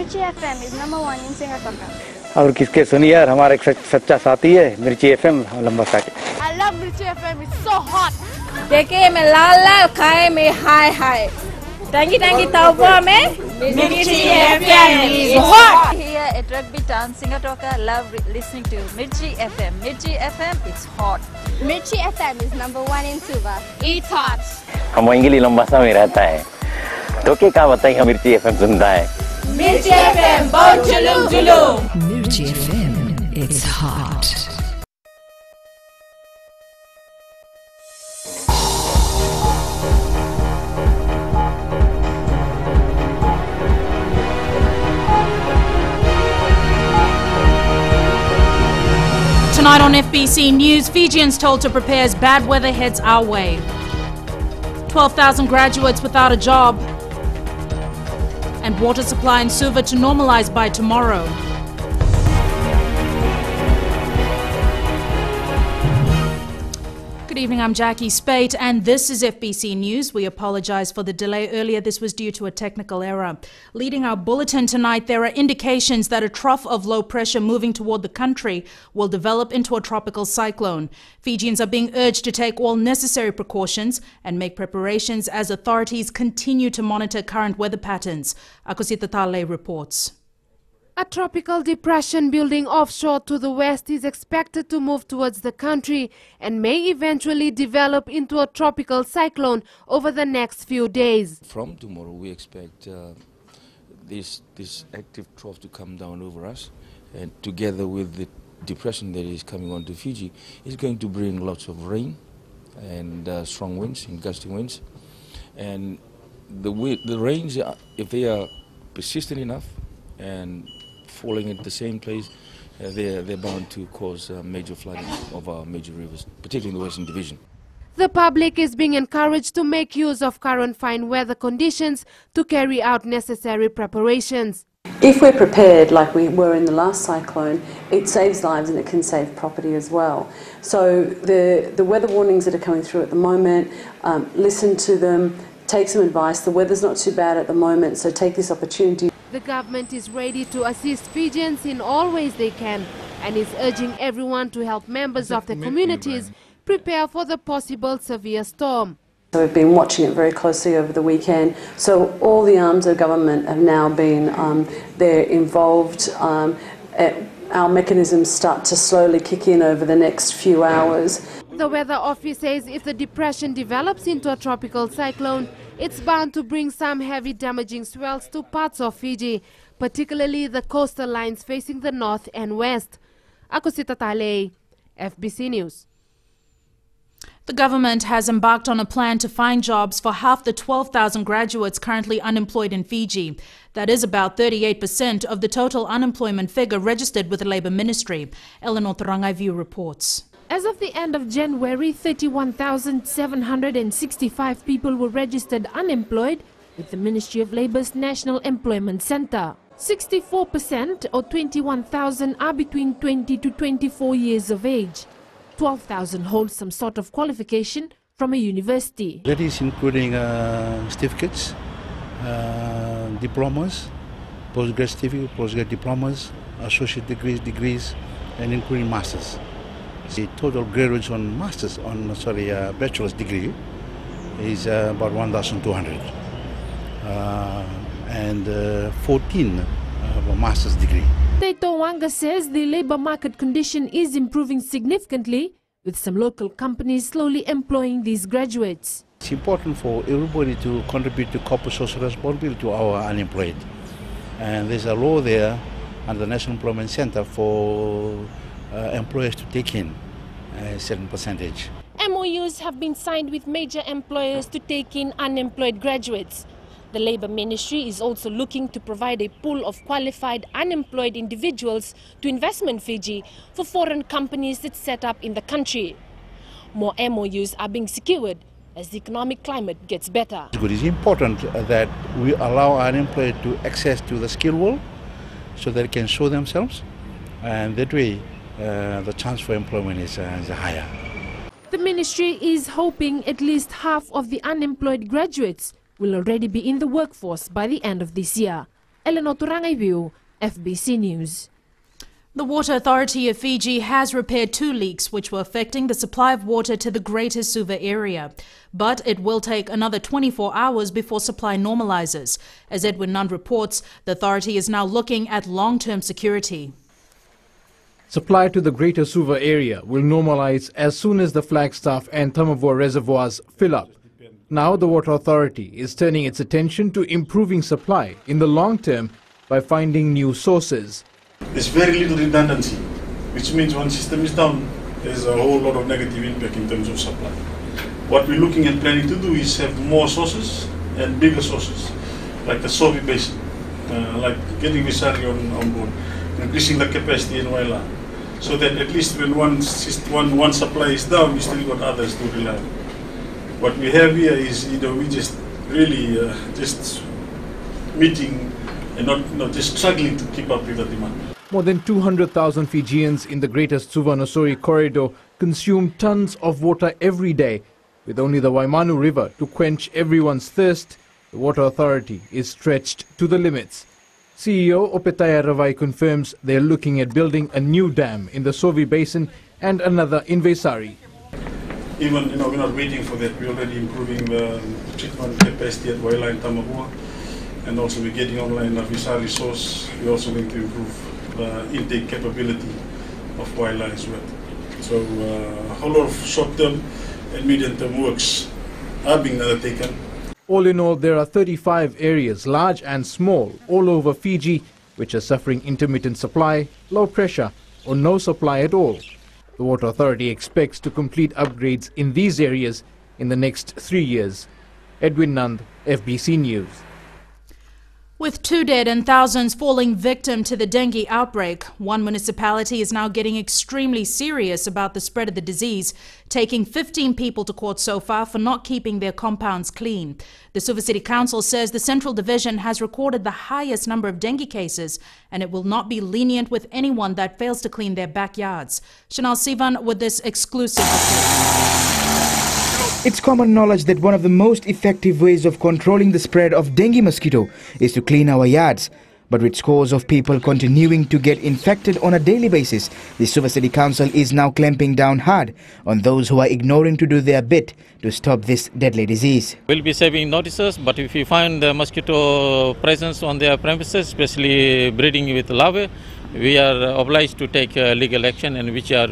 Mirchi FM is #1 in Singapore. और किसके सुनिए यार, हमारा एक सच्चा साथी है मिर्ची एफएम लंबा साथी. I love Mirchi FM. It's so hot. देखे में लाल लाल, खाए में हाय हाय. Tangi taupa में Mirchi FM is hot. Here at Rugby Town, Singatoka, love listening to Mirchi FM. Mirchi FM, it's hot. Mirchi FM is #1 in Suva. It's hot. हम English लंबासा में रहता है, तो क्या बताइए हम मिर्ची एफएम सुनता है. Mirchi FM, बहुत जुलूम जुलूम. Mirchi FM, it's hot. Tonight on FBC News, Fijians told to prepare as bad weather heads our way. 12,000 graduates without a job. And water supply in Suva to normalise by tomorrow. Good evening, I'm Jackie Spate and this is FBC News. We apologise for the delay earlier. This was due to a technical error. Leading our bulletin tonight, there are indications that a trough of low pressure moving toward the country will develop into a tropical cyclone. Fijians are being urged to take all necessary precautions and make preparations as authorities continue to monitor current weather patterns. Akosita Tale reports. A tropical depression building offshore to the west is expected to move towards the country and may eventually develop into a tropical cyclone over the next few days. From tomorrow we expect this active trough to come down over us, and together with the depression that is coming onto Fiji, is going to bring lots of rain and strong winds and gusty winds. And the rains, if they are persistent enough and falling at the same place, they're bound to cause major flooding of our major rivers, particularly in the Western Division. The public is being encouraged to make use of current fine weather conditions to carry out necessary preparations. If we're prepared like we were in the last cyclone, it saves lives and it can save property as well. So the weather warnings that are coming through at the moment, listen to them, take some advice. The weather's not too bad at the moment, so take this opportunity. The government is ready to assist Fijians in all ways they can and is urging everyone to help members of the communities prepare for the possible severe storm. So we've been watching it very closely over the weekend. So all the arms of government have now been they're involved. Our mechanisms start to slowly kick in over the next few hours. The weather office says if the depression develops into a tropical cyclone, it's bound to bring some heavy damaging swells to parts of Fiji, particularly the coastal lines facing the north and west. Akosita Tale, FBC News. The government has embarked on a plan to find jobs for half the 12,000 graduates currently unemployed in Fiji. That is about 38% of the total unemployment figure registered with the Labour Ministry. Eleanor Tarangaivu reports. As of the end of January, 31,765 people were registered unemployed with the Ministry of Labour's National Employment Centre. 64% or 21,000 are between 20 to 24 years of age. 12,000 hold some sort of qualification from a university. That is including certificates, diplomas, postgrad certificates, postgrad diplomas, associate degrees, and including masters. The total graduates on masters, bachelor's degree is about 1,200, and 14 have a master's degree. Taito Wanga says the labour market condition is improving significantly, with some local companies slowly employing these graduates. It's important for everybody to contribute to corporate social responsibility to our unemployed. And there's a law there under the National Employment Centre for employers to take in a certain percentage. MOUs have been signed with major employers to take in unemployed graduates. The Labour Ministry is also looking to provide a pool of qualified unemployed individuals to Investment Fiji for foreign companies that set up in the country. More MOUs are being secured as the economic climate gets better. It's important that we allow our unemployed to access to the skill world so that they can show themselves, and that way the chance for employment is higher. The ministry is hoping at least half of the unemployed graduates will already be in the workforce by the end of this year. Eleanor Turangaibiu, FBC News. The Water Authority of Fiji has repaired 2 leaks which were affecting the supply of water to the Greater Suva area. But it will take another 24 hours before supply normalizes. As Edwin Nund reports, the authority is now looking at long-term security. Supply to the Greater Suva area will normalize as soon as the Flagstaff and Tamavua reservoirs fill up. Now the Water Authority is turning its attention to improving supply in the long term by finding new sources. There's very little redundancy, which means one system is down, there's a whole lot of negative impact in terms of supply. What we're looking at planning to do is have more sources and bigger sources, like the Sovi Basin, like getting Visari on board, increasing the capacity in Waila, so that at least when one supply is down, we still got others to rely on. What we have here is, we just really just meeting and not just struggling to keep up with the demand. More than 200,000 Fijians in the Greater Suva-Nosori corridor consume tons of water every day. With only the Waimanu River to quench everyone's thirst, the Water Authority is stretched to the limits. CEO Opetaya Ravai confirms they're looking at building a new dam in the Sovi Basin and another in Vesari. Even, we're not waiting for that. We're already improving the treatment capacity at Waila and Tamavua. And also we're getting online the Visari source. We're also going to improve the intake capability of Waila as well. So a whole lot of short-term and medium-term works are being undertaken. All in all, there are 35 areas, large and small, all over Fiji, which are suffering intermittent supply, low pressure, or no supply at all. The Water Authority expects to complete upgrades in these areas in the next 3 years. Edwin Nund, FBC News. With 2 dead and thousands falling victim to the dengue outbreak, one municipality is now getting extremely serious about the spread of the disease, taking 15 people to court so far for not keeping their compounds clean. The Suva City Council says the Central Division has recorded the highest number of dengue cases, and it will not be lenient with anyone that fails to clean their backyards. Chanel Sivan with this exclusive report. It's common knowledge that one of the most effective ways of controlling the spread of dengue mosquito is to clean our yards. But with scores of people continuing to get infected on a daily basis, the Suva City Council is now clamping down hard on those who are ignoring to do their bit to stop this deadly disease. We'll be serving notices, but if we find the mosquito presence on their premises, especially breeding with larvae, we are obliged to take legal action, and which are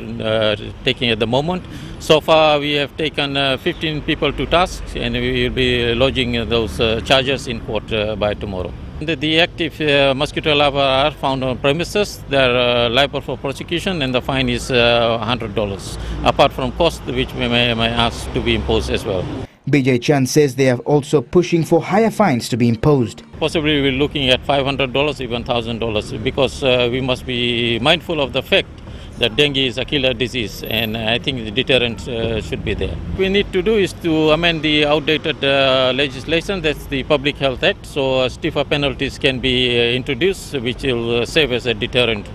taking at the moment. So far we have taken 15 people to task, and we will be lodging those charges in court by tomorrow. The active mosquito larvae are found on premises. They are liable for prosecution, and the fine is $100, apart from cost which we may ask to be imposed as well. BJ Chan says they are also pushing for higher fines to be imposed. Possibly we're looking at $500, even $1,000, because we must be mindful of the fact that dengue is a killer disease, and I think the deterrent should be there. What we need to do is to amend the outdated legislation, that's the Public Health Act, so stiffer penalties can be introduced, which will serve as a deterrent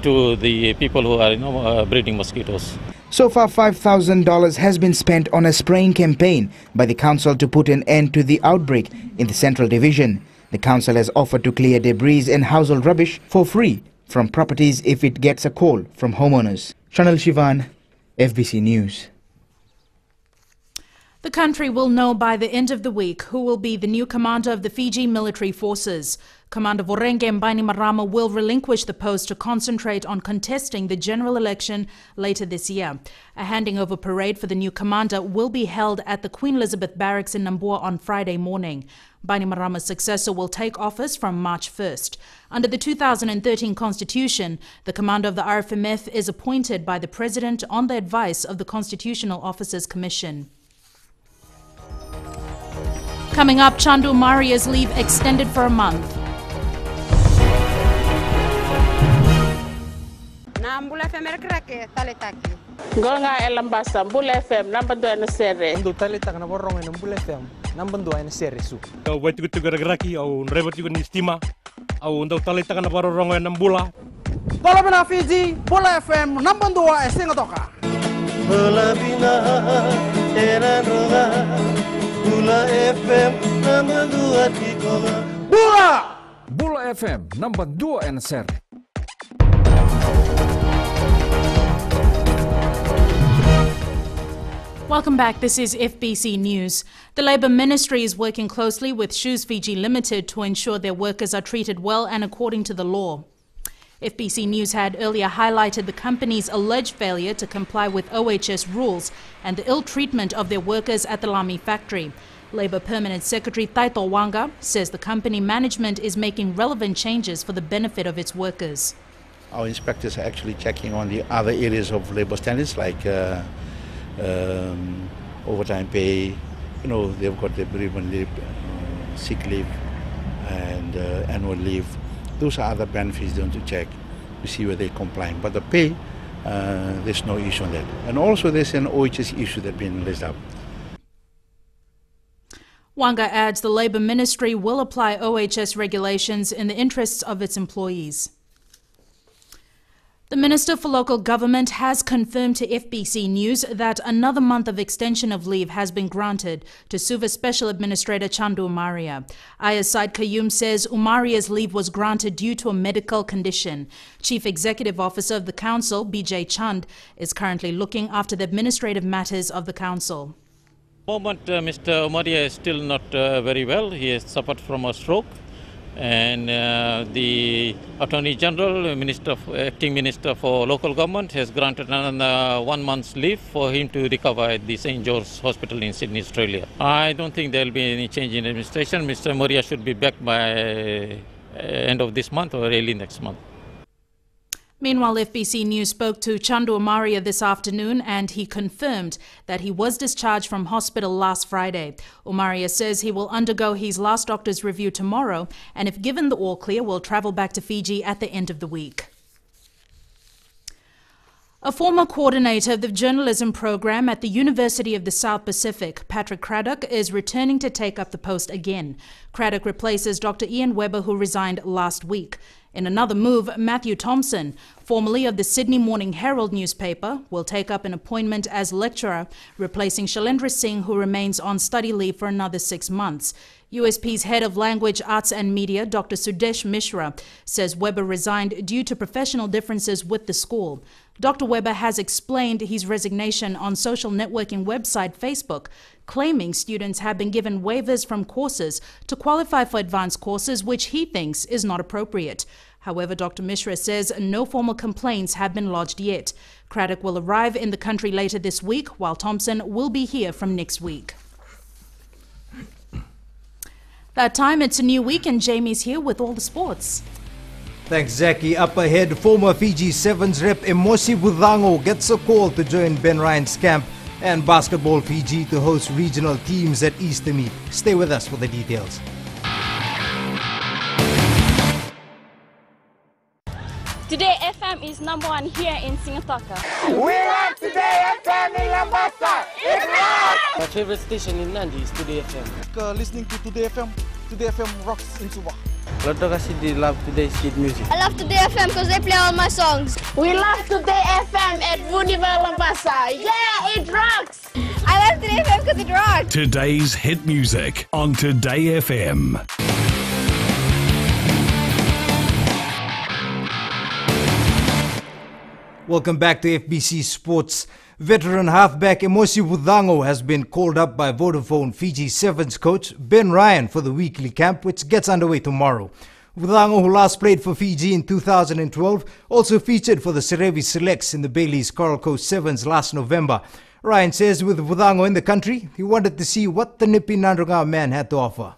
to the people who are breeding mosquitoes. So far, $5,000 has been spent on a spraying campaign by the council to put an end to the outbreak in the Central Division. The council has offered to clear debris and household rubbish for free from properties if it gets a call from homeowners. Chanel Shivan, FBC News. The country will know by the end of the week who will be the new commander of the Fiji military forces. Commander Vorenge Bainimarama will relinquish the post to concentrate on contesting the general election later this year. A handing over parade for the new commander will be held at the Queen Elizabeth Barracks in Nambour on Friday morning. Bainimarama's successor will take office from March 1st. Under the 2013 Constitution, the commander of the RFMF is appointed by the President on the advice of the Constitutional Officers Commission. Coming up, Chandu Maria's leave extended for a month. Golnga elambasa Mbula FM number 2 na sere. Ndu talita kana borong na Mbula FM number 2 na sere su. Au waitu tu geraki au rebati ku nistima au ndu talita kana borong na Mbula. Bola bina Fiji Mbula FM number 2 esenga toka. Bola bina era roga Mbula FM number 2 tikoga. Bula Bula FM number 2 NSR. Welcome back. This is FBC News. The Labour Ministry is working closely with Shoes Fiji Limited to ensure their workers are treated well and according to the law. FBC News had earlier highlighted the company's alleged failure to comply with OHS rules and the ill treatment of their workers at the Lami factory. Labour Permanent Secretary Taito Wanga says the company management is making relevant changes for the benefit of its workers. Our inspectors are actually checking on the other areas of labour standards like overtime pay, they've got their bereavement leave, sick leave and annual leave. Those are other benefits they want to check to see whether they're complying. But the pay, there's no issue on that. And also there's an OHS issue that's been raised up. Wanga adds the Labour Ministry will apply OHS regulations in the interests of its employees. The Minister for Local Government has confirmed to FBC News that another month of extension of leave has been granted to Suva Special Administrator Chandu Umaria. Ayaz Said Qayyum says Umaria's leave was granted due to a medical condition. Chief Executive Officer of the Council, BJ Chand, is currently looking after the administrative matters of the Council. At the moment, Mr. Umaria is still not very well. He has suffered from a stroke. And the Attorney General, Acting Minister for Local Government, has granted another 1 month's leave for him to recover at the St. George's Hospital in Sydney, Australia. I don't think there will be any change in administration. Mr. Moria should be back by end of this month or early next month. Meanwhile, FBC News spoke to Chandu Umaria this afternoon and he confirmed that he was discharged from hospital last Friday. Umaria says he will undergo his last doctor's review tomorrow and if given the all clear will travel back to Fiji at the end of the week. A former coordinator of the journalism program at the University of the South Pacific, Patrick Craddock, is returning to take up the post again. Craddock replaces Dr. Ian Webber, who resigned last week. In another move, Matthew Thompson, formerly of the Sydney Morning Herald newspaper, will take up an appointment as lecturer, replacing Shailendra Singh, who remains on study leave for another 6 months. USP's head of language, arts and media, Dr. Sudesh Mishra, says Webber resigned due to professional differences with the school. Dr. Webber has explained his resignation on social networking website Facebook, claiming students have been given waivers from courses to qualify for advanced courses, which he thinks is not appropriate. However, Dr. Mishra says no formal complaints have been lodged yet. Craddock will arrive in the country later this week, while Thompson will be here from next week. That time, it's a new week and Jamie's here with all the sports. Thanks, Zachy. Up ahead, former Fiji Sevens rep Emosi Budango gets a call to join Ben Ryan's camp, and Basketball Fiji to host regional teams at Easter Meet. Stay with us for the details. Today FM is #1 here in Singapore. We love Today FM in Lambasa. It rocks! My favorite station in Nandi is Today FM. Listening to Today FM. Today FM rocks in Suva. Loto kasi di love Today's kid music. I love Today FM because they play all my songs. We love Today FM at Vuniva Lambasa. Yeah, it rocks! I love Today FM because it rocks. Today's hit music on Today FM. Welcome back to FBC Sports. Veteran halfback Emosi Budango has been called up by Vodafone Fiji Sevens coach Ben Ryan for the weekly camp, which gets underway tomorrow. Budango, who last played for Fiji in 2012, also featured for the Serevi Selects in the Bailey's Coral Coast Sevens last November. Ryan says with Budango in the country, he wanted to see what the Nipi Nandrunga man had to offer.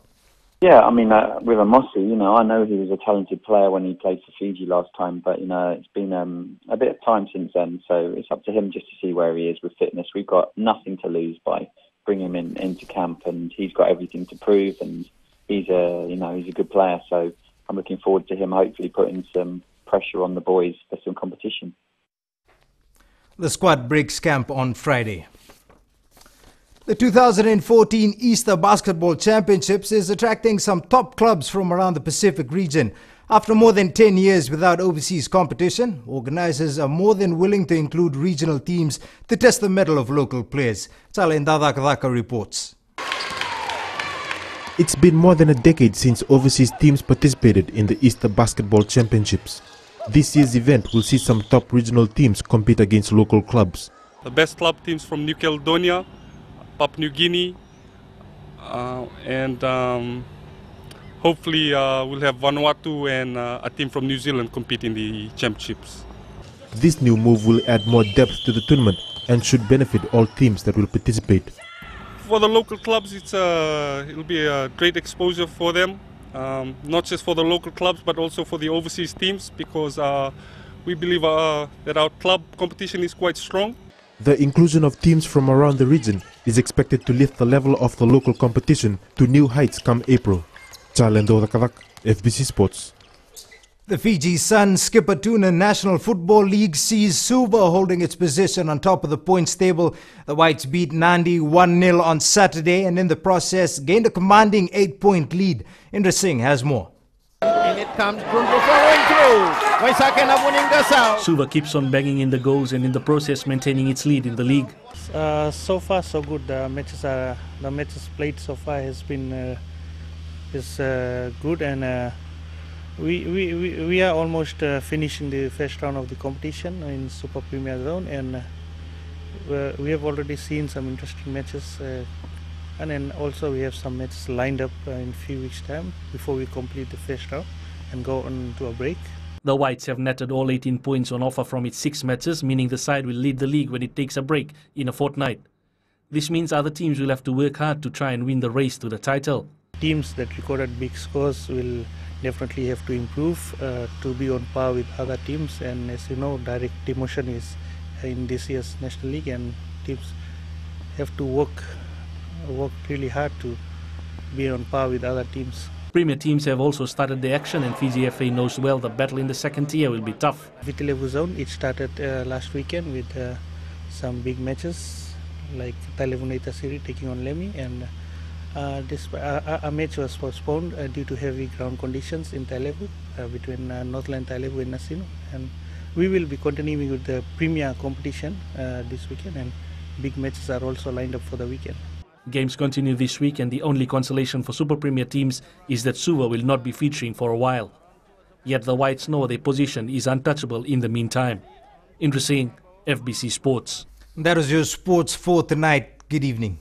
Yeah, I mean, with Emosi, I know he was a talented player when he played for Fiji last time, but, it's been a bit of time since then, so it's up to him just to see where he is with fitness. We've got nothing to lose by bringing him into camp, and he's got everything to prove, and he's a good player, so I'm looking forward to him hopefully putting some pressure on the boys for some competition. The squad breaks camp on Friday. The 2014 Easter Basketball Championships is attracting some top clubs from around the Pacific region. After more than 10 years without overseas competition, organizers are more than willing to include regional teams to test the mettle of local players. Chalendadakadaka reports. It's been more than a decade since overseas teams participated in the Easter Basketball Championships. This year's event will see some top regional teams compete against local clubs. The best club teams from New Caledonia, Papua New Guinea, and hopefully we'll have Vanuatu and a team from New Zealand compete in the championships. This new move will add more depth to the tournament and should benefit all teams that will participate. For the local clubs, it'll be a great exposure for them, not just for the local clubs but also for the overseas teams, because we believe that our club competition is quite strong. The inclusion of teams from around the region is expected to lift the level of the local competition to new heights come April. Chalendo Kavak, FBC Sports. The Fiji Sun Skipper Tuna National Football League sees Suva holding its position on top of the points table. The Whites beat Nandi 1-0 on Saturday and in the process gained a commanding 8-point lead. Indra Singh has more. And it comes Brunko following through. Waisaken winning the south. Suva keeps on banging in the goals and in the process maintaining its lead in the league. So far so good. The matches played so far has been good, and we are almost finishing the first round of the competition in Super Premier Zone, and we have already seen some interesting matches, and then also we have some matches lined up in a few weeks' time before we complete the first round and go on to a break. The Whites have netted all 18 points on offer from its 6 matches, meaning the side will lead the league when it takes a break in a fortnight. This means other teams will have to work hard to try and win the race to the title. Teams that recorded big scores will definitely have to improve to be on par with other teams, and as you know, direct demotion is in this year's National League, and teams have to work really hard to be on par with other teams. Premier teams have also started their action, and Fiji FA knows well the battle in the second tier will be tough. Vitilevu Zone, it started last weekend with some big matches like Talevuneta Siri taking on Lemi, and a match was postponed due to heavy ground conditions in Talevu between Northland Talevu and Nasino, and we will be continuing with the Premier competition this weekend, and big matches are also lined up for the weekend. Games continue this week, and the only consolation for Super Premier teams is that Suva will not be featuring for a while. Yet the Whites know their position is untouchable in the meantime. Indra Singh, FBC Sports. That was your sports for tonight. Good evening.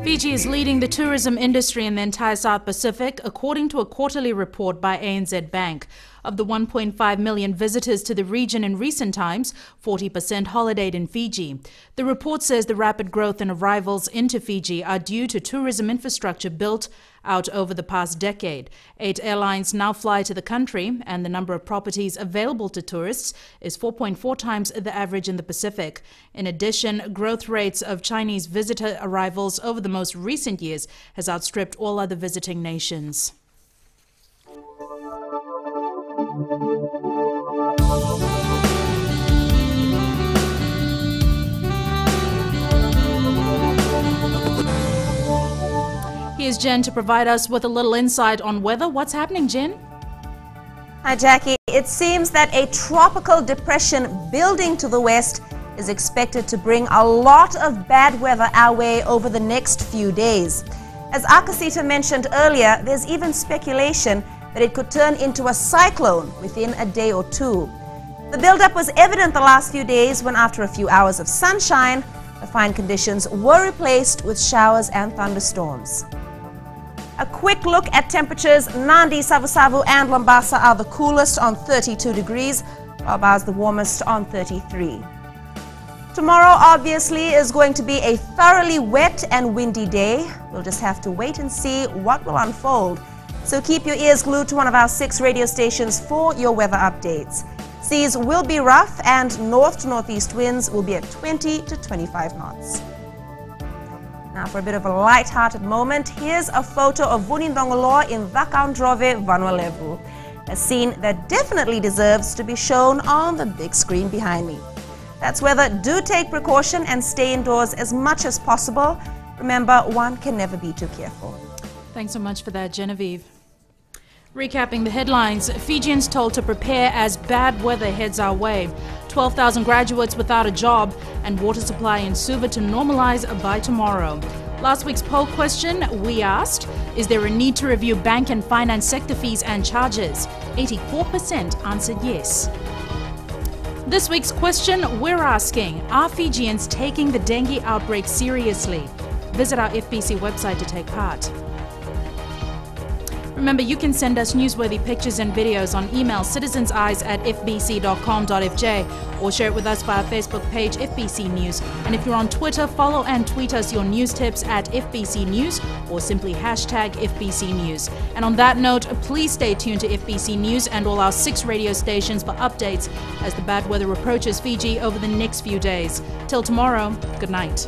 Fiji is leading the tourism industry in the entire South Pacific, according to a quarterly report by ANZ Bank. Of the 1.5 million visitors to the region in recent times, 40% holidayed in Fiji. The report says the rapid growth in arrivals into Fiji are due to tourism infrastructure built out over the past decade. 8 airlines now fly to the country, and the number of properties available to tourists is 4.4 times the average in the Pacific. In addition, growth rates of Chinese visitor arrivals over the most recent years has outstripped all other visiting nations. Here's Jen to provide us with a little insight on weather. What's happening, Jen? Hi, Jackie. It seems that a tropical depression building to the west is expected to bring a lot of bad weather our way over the next few days. As Akasita mentioned earlier, there's even speculation that it could turn into a cyclone within a day or two. The buildup was evident the last few days when, after a few hours of sunshine, the fine conditions were replaced with showers and thunderstorms. A quick look at temperatures. Nandi, Savusavu and Lambasa are the coolest on 32 degrees, while Ba's the warmest on 33. Tomorrow obviously is going to be a thoroughly wet and windy day. We'll just have to wait and see what will unfold. So keep your ears glued to one of our 6 radio stations for your weather updates. Seas will be rough and north to northeast winds will be at 20 to 25 knots. Now for a bit of a light-hearted moment, here's a photo of Vunindongolo in Vakandrove, Vanuatu, a scene that definitely deserves to be shown on the big screen behind me. That's weather. Do take precaution and stay indoors as much as possible. Remember, one can never be too careful. Thanks so much for that, Genevieve. Recapping the headlines, Fijians told to prepare as bad weather heads our way. 12,000 graduates without a job, and water supply in Suva to normalize by tomorrow. Last week's poll question, we asked, is there a need to review bank and finance sector fees and charges? 84% answered yes. This week's question, we're asking, are Fijians taking the dengue outbreak seriously? Visit our FBC website to take part. Remember, you can send us newsworthy pictures and videos on email citizenseyes@fbc.com.fj or share it with us via Facebook page FBC News. And if you're on Twitter, follow and tweet us your news tips at FBC News or simply hashtag FBC News. And on that note, please stay tuned to FBC News and all our 6 radio stations for updates as the bad weather approaches Fiji over the next few days. Till tomorrow, good night.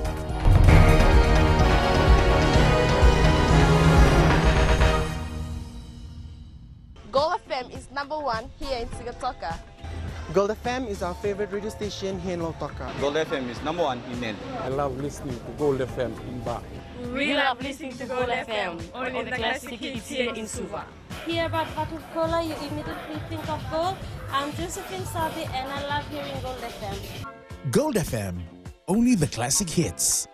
Gold FM is #1 here in Sigatoka. Gold FM is our favorite radio station here in Lautoka. Gold FM is #1 in Nel. I love listening to Gold FM in Ba. We love listening to Gold FM, only the classic hits here in Suva. Hear about Vatukola, you immediately think of gold. I'm Josephine Sabi and I love hearing Gold FM. Gold FM, only the classic hits.